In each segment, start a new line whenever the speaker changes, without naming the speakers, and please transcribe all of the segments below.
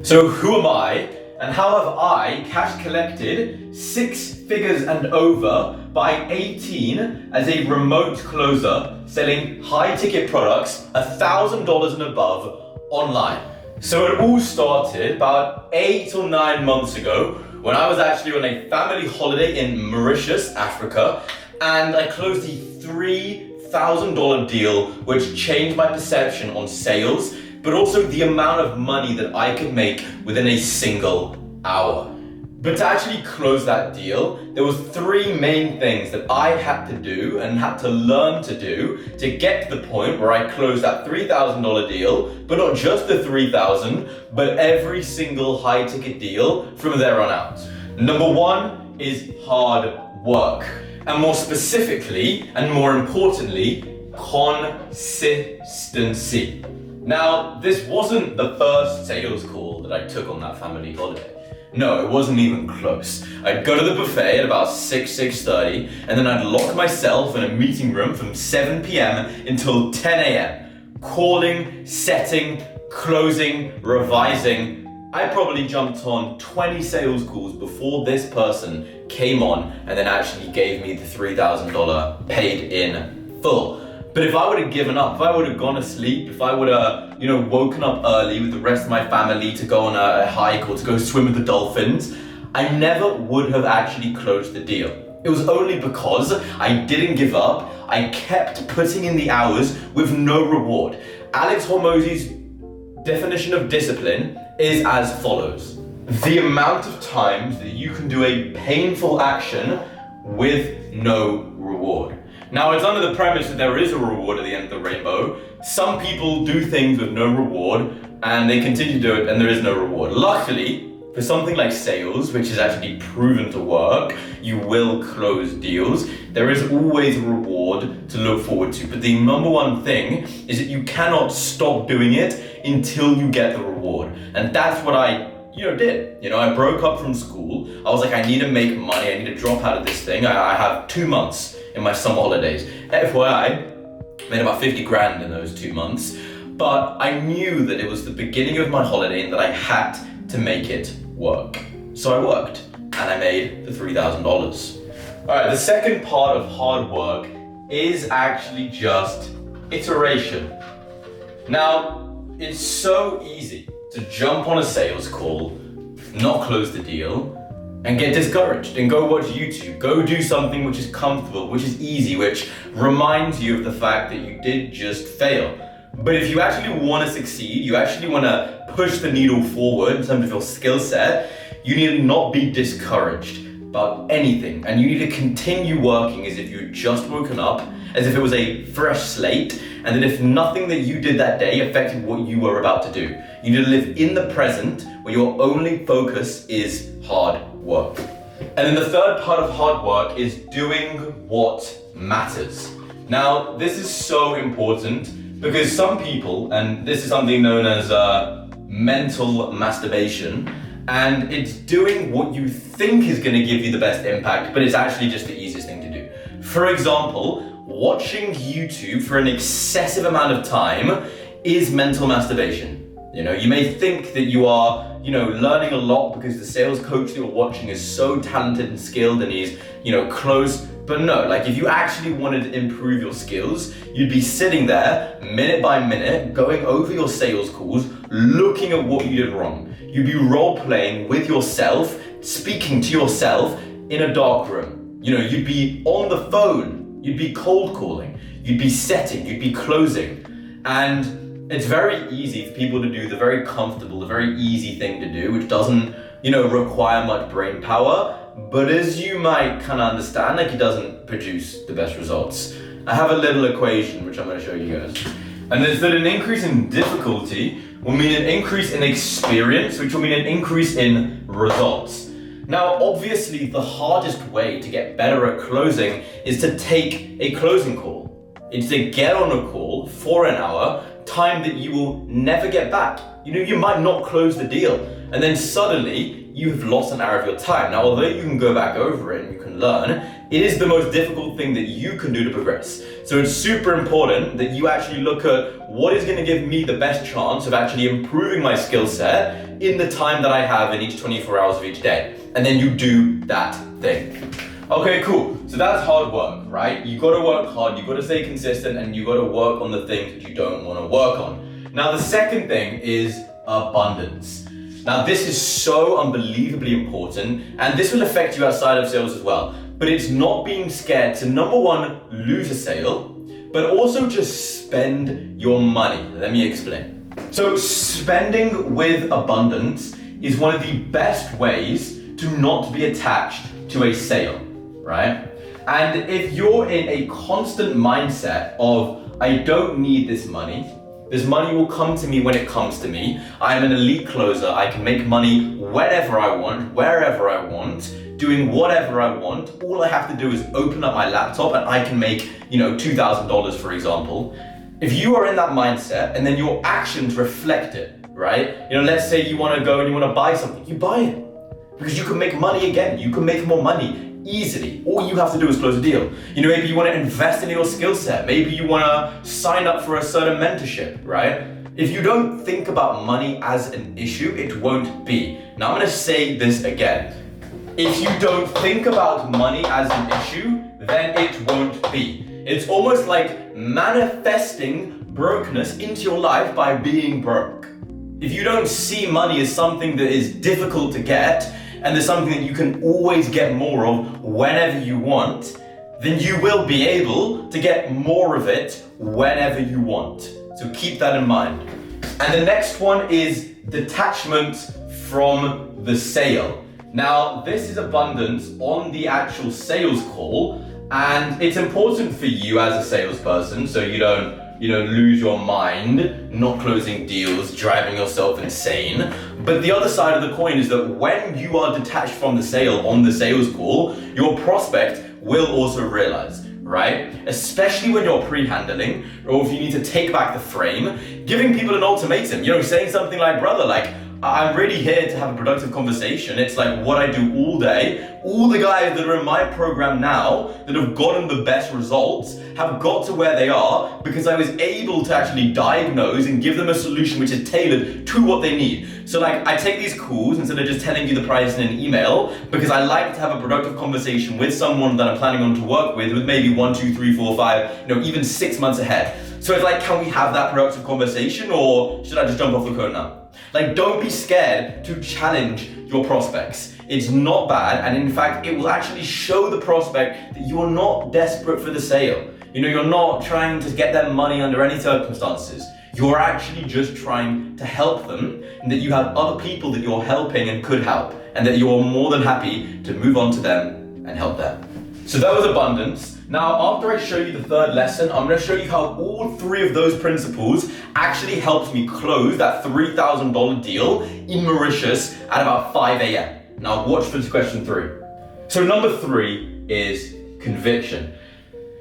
So who am I, and how have I cash collected 6 figures and over by 18 as a remote closer selling high ticket products, $1,000 and above online? So it all started about 8 or 9 months ago when I was actually on a family holiday in Mauritius, Africa, and I closed the $3,000 deal, which changed my perception on sales, but also the amount of money that I could make within a single hour. But to actually close that deal, there was 3 main things that I had to do and had to learn to do to get to the point where I closed that $3,000 deal, but not just the $3,000, but every single high ticket deal from there on out. Number 1 is hard work. And more specifically, and more importantly, consistency. Now, this wasn't the first sales call that I took on that family holiday. No, it wasn't even close. I'd go to the buffet at about 6:30, and then I'd lock myself in a meeting room from 7 p.m. until 10 a.m. Calling, setting, closing, revising. I probably jumped on 20 sales calls before this person came on and then actually gave me the $3,000 paid in full. But if I would have given up, if I would have gone to sleep, if I would have, woken up early with the rest of my family to go on a hike or to go swim with the dolphins, I never would have actually closed the deal. It was only because I didn't give up. I kept putting in the hours with no reward. Alex Hormozi's definition of discipline is as follows: the amount of times that you can do a painful action with no reward. Now, it's under the premise that there is a reward at the end of the rainbow. Some people do things with no reward and they continue to do it and there is no reward. Luckily, for something like sales, which is actually proven to work, you will close deals. There is always a reward to look forward to. But the number one thing is that you cannot stop doing it until you get the reward. And that's what I did. I broke up from school. I was like, I need to make money. I need to drop out of this thing. I have 2 months in my summer holidays. FYI, made about 50 grand in those 2 months. But I knew that it was the beginning of my holiday and that I had to make it work. So I worked and I made the $3,000. All right, the second part of hard work is actually just iteration. Now, it's so easy to jump on a sales call, not close the deal, and get discouraged and go watch YouTube, go do something which is comfortable, which is easy, which reminds you of the fact that you did just fail. But if you actually want to succeed, you actually want to push the needle forward in terms of your skill set, you need to not be discouraged about anything, and you need to continue working as if you had just woken up, as if it was a fresh slate, and that if nothing that you did that day affected what you were about to do. You need to live in the present where your only focus is hard work. And then the third part of hard work is doing what matters. Now, this is so important because some people, and this is something known as mental masturbation, and it's doing what you think is going to give you the best impact, but it's actually just the easiest thing to do. For example, watching YouTube for an excessive amount of time is mental masturbation. You may think that you are, learning a lot because the sales coach that you're watching is so talented and skilled and he's, close. But no, if you actually wanted to improve your skills, you'd be sitting there minute by minute, going over your sales calls, looking at what you did wrong. You'd be role playing with yourself, speaking to yourself in a dark room. You'd be on the phone, you'd be cold calling, you'd be setting, you'd be closing. And it's very easy for people to do the very comfortable, the very easy thing to do, which doesn't, require much brain power. But as you might kind of understand, it doesn't produce the best results. I have a little equation, which I'm going to show you guys. And it's that an increase in difficulty will mean an increase in experience, which will mean an increase in results. Now, obviously, the hardest way to get better at closing is to take a closing call. It's to get on a call for an hour, time that you will never get back. You might not close the deal, and then suddenly you have lost an hour of your time. Now, although you can go back over it and you can learn, It is the most difficult thing that you can do to progress. So it's super important that you actually look at what is going to give me the best chance of actually improving my skill set in the time that I have in each 24 hours of each day. And then you do that thing. Okay, cool. So that's hard work, right? You got to work hard, you got to stay consistent, and you got to work on the things that you don't want to work on. Now, the second thing is abundance. Now, this is so unbelievably important, and this will affect you outside of sales as well. But it's not being scared to, number one, lose a sale, but also just spend your money. Let me explain. So spending with abundance is one of the best ways to not be attached to a sale, right? And if you're in a constant mindset of, I don't need this money will come to me when it comes to me, I'm an elite closer, I can make money whenever I want, wherever I want, doing whatever I want, all I have to do is open up my laptop and I can make, $2,000 for example. If you are in that mindset and then your actions reflect it, right? Let's say you want to go and you want to buy something, you buy it. Because you can make money again, you can make more money easily. All you have to do is close a deal. Maybe you want to invest in your skill set. Maybe you want to sign up for a certain mentorship, right? If you don't think about money as an issue, it won't be. Now I'm going to say this again. If you don't think about money as an issue, then it won't be. It's almost like manifesting brokenness into your life by being broke. If you don't see money as something that is difficult to get, and there's something that you can always get more of whenever you want, then you will be able to get more of it whenever you want. So keep that in mind. And the next one is detachment from the sale. Now, this is abundance on the actual sales call, and it's important for you as a salesperson so you don't lose your mind, not closing deals, driving yourself insane. But the other side of the coin is that when you are detached from the sale on the sales call, your prospect will also realize, right? Especially when you're pre-handling, or if you need to take back the frame, giving people an ultimatum, saying something like, brother, I'm really here to have a productive conversation. It's like what I do all day. All the guys that are in my program now that have gotten the best results have got to where they are because I was able to actually diagnose and give them a solution which is tailored to what they need. So I take these calls instead of just telling you the price in an email because I like to have a productive conversation with someone that I'm planning on to work with maybe 1, 2, 3, 4, 5, even 6 months ahead. So it's like, can we have that productive conversation or should I just jump off the code now? Don't be scared to challenge your prospects. It's not bad, and in fact, it will actually show the prospect that you are not desperate for the sale. You're not trying to get their money under any circumstances. You're actually just trying to help them, and that you have other people that you're helping and could help, and that you're more than happy to move on to them and help them. So that was abundance. Now, after I show you the third lesson, I'm going to show you how all 3 of those principles actually helped me close that $3,000 deal in Mauritius at about 5 a.m. Now, watch for question 3. So number 3 is conviction.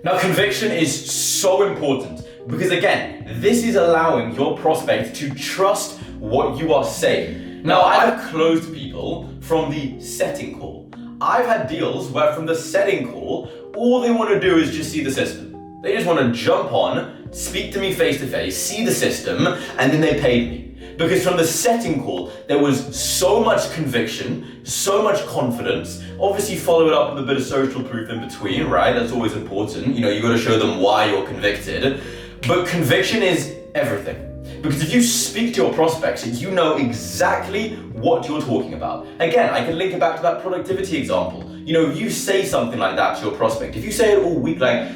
Now, conviction is so important because, again, this is allowing your prospect to trust what you are saying. Now, I've closed people from the setting call. I've had deals where from the setting call, all they want to do is just see the system. They just want to jump on, speak to me face to face, see the system, and then they paid me. Because from the setting call, there was so much conviction, so much confidence. Obviously follow it up with a bit of social proof in between, right? That's always important. You got to show them why you're convicted. But conviction is everything. Because if you speak to your prospects, you know exactly what you're talking about. Again, I can link it back to that productivity example. You say something like that to your prospect. If you say it all week, I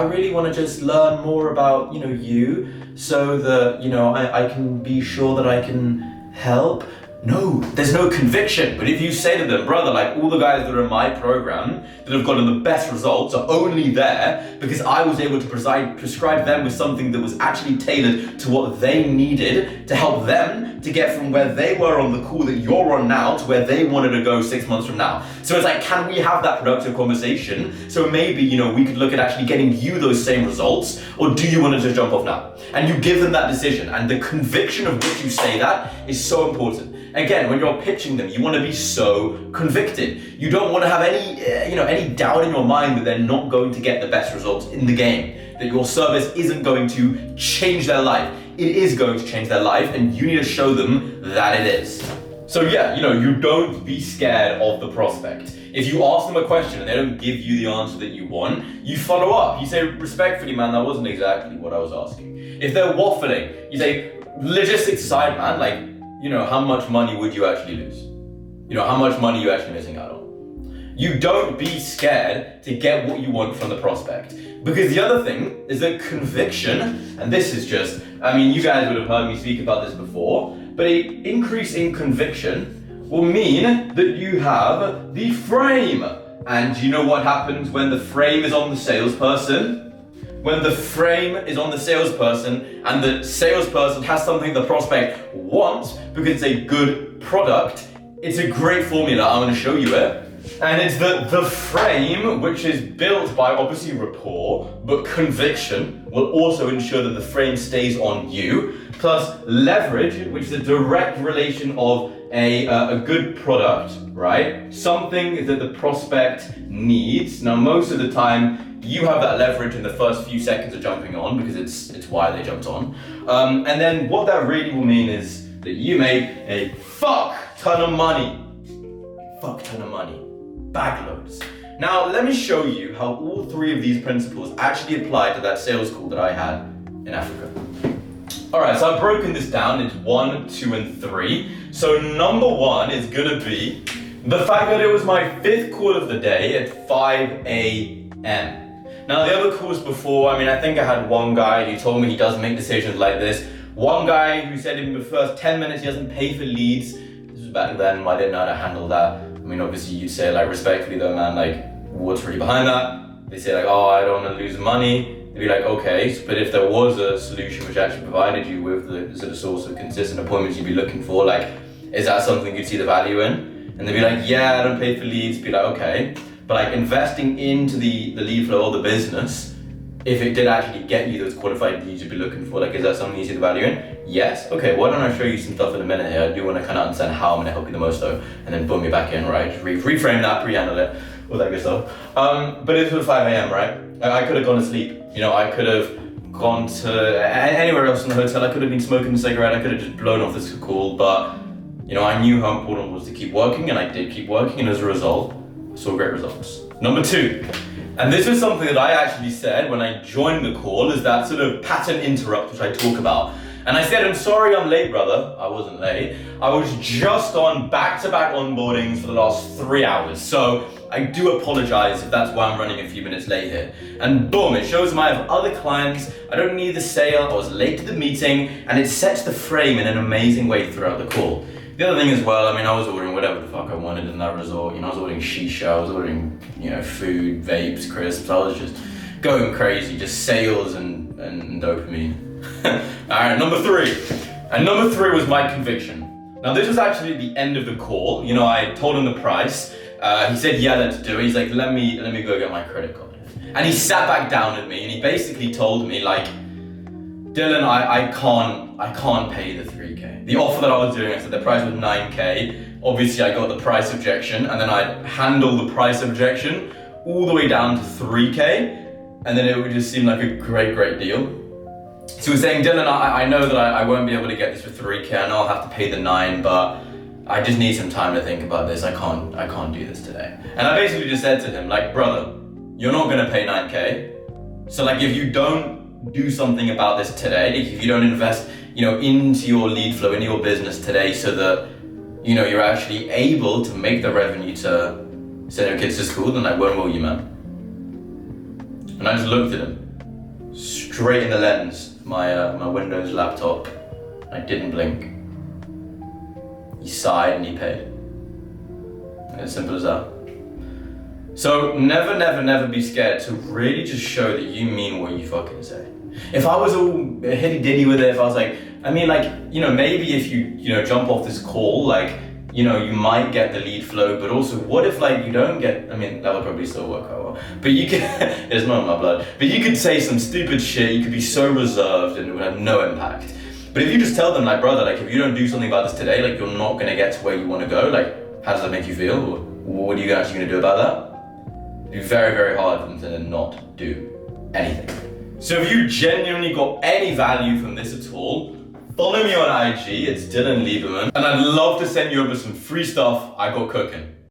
really want to just learn more about, you, so that, I can be sure that I can help. No, there's no conviction. But if you say to them, brother, all the guys that are in my program that have gotten the best results are only there because I was able to prescribe them with something that was actually tailored to what they needed to help them to get from where they were on the call that you're on now to where they wanted to go 6 months from now. So it's like, can we have that productive conversation? So maybe, we could look at actually getting you those same results, or do you want to just jump off now? And you give them that decision, and the conviction of which you say that is so important. again, when you're pitching them, you want to be so convicted. You don't want to have any doubt in your mind that they're not going to get the best results in the game, that your service isn't going to change their life. It is going to change their life, and you need to show them that it is. So yeah, you don't be scared of the prospect. If you ask them a question and they don't give you the answer that you want, you follow up. You say, respectfully, man, that wasn't exactly what I was asking. If they're waffling, you say, logistics aside, man, like, how much money would you actually lose? How much money are you actually missing out on? You don't be scared to get what you want from the prospect. Because the other thing is that conviction, and this is just, you guys would have heard me speak about this before, but an increase in conviction will mean that you have the frame. And you know what happens when the frame is on the salesperson? When the frame is on the salesperson and the salesperson has something the prospect wants because it's a good product, it's a great formula. I'm going to show you it. And it's the frame, which is built by obviously rapport, but conviction will also ensure that the frame stays on you, plus leverage, which is a direct relation of a good product, right? Something that the prospect needs. Now, most of the time, you have that leverage in the first few seconds of jumping on because it's why they jumped on. And then what that really will mean is that you make a fuck ton of money. Bagloads. Now, let me show you how all three of these principles actually apply to that sales call that I had in Africa. All right, so I've broken this down into 1, 2, and 3. So number 1 is gonna be the fact that it was my 5th call of the day at 5 a.m. Now, the other calls before, I think I had one guy who told me he doesn't make decisions like this. One guy who said in the first 10 minutes he doesn't pay for leads. This was back then, I didn't know how to handle that. Obviously you'd say, respectfully though, man, what's really behind that? They say, oh, I don't want to lose money. They'd be like, okay, but if there was a solution which actually provided you with the sort of source of consistent appointments you'd be looking for, is that something you'd see the value in? And they'd be like, yeah, I don't pay for leads. Be like, okay, but investing into the lead flow or the business, if it did actually get you those qualified leads you'd be looking for, is that something you see the value in? Yes. Okay, why don't I show you some stuff in a minute here? I do want to kind of understand how I'm going to help you the most though, and then boom, me back in, right? Just reframe that, pre-handle it, all that good stuff. But it was 5 a.m., right? I could have gone to sleep. I could have gone to anywhere else in the hotel. I could have been smoking a cigarette. I could have just blown off this call, but I knew how important it was to keep working, and I did keep working, and as a result, I saw great results. Number 2. And this was something that I actually said when I joined the call, is that sort of pattern interrupt which I talk about. And I said, I'm sorry I'm late, brother. I wasn't late. I was just on back-to-back onboardings for the last 3 hours. So I do apologize if that's why I'm running a few minutes late here. And boom, it shows them I have other clients. I don't need the sale. I was late to the meeting, and it sets the frame in an amazing way throughout the call. The other thing as well, I was ordering whatever the fuck I wanted in that resort. I was ordering shisha, I was ordering, food, vapes, crisps. I was just going crazy, just sales and dopamine. Alright, number 3. And number 3 was my conviction. Now this was actually at the end of the call. I told him the price. He said, yeah, let's do it. He's like, let me go get my credit card. And he sat back down at me and he basically told me Dylan, I can't pay the 3K. The offer that I was doing, I said the price was 9K. Obviously I got the price objection, and then I'd handle the price objection all the way down to 3K, and then it would just seem like a great deal. So he was saying, Dylan, I know that I won't be able to get this for 3K. I know I'll have to pay the 9, but I just need some time to think about this. I can't do this today. And I basically just said to him, brother, you're not gonna pay 9K. So if you don't do something about this today, if you don't invest, into your lead flow, into your business today, so that, you're actually able to make the revenue to send your kids to school, then when will you, man? And I just looked at him, straight in the lens, my Windows laptop. I didn't blink. He sighed and he paid. As simple as that. So never be scared to really just show that you mean what you fucking say. If I was all hitty-ditty with it, if I was maybe if you jump off this call, you might get the lead flow, but also what if you don't get, that would probably still work out well. But you could, it's not in my blood, but you could say some stupid shit, you could be so reserved and it would have no impact. But if you just tell them, like, brother, like, if you don't do something about this today, like, you're not gonna get to where you wanna go, like, how does that make you feel? What are you actually gonna do about that? It'd be very, very hard for them to not do anything. So if you genuinely got any value from this at all, follow me on IG, it's Dylan Lieberman, and I'd love to send you over some free stuff I got cooking.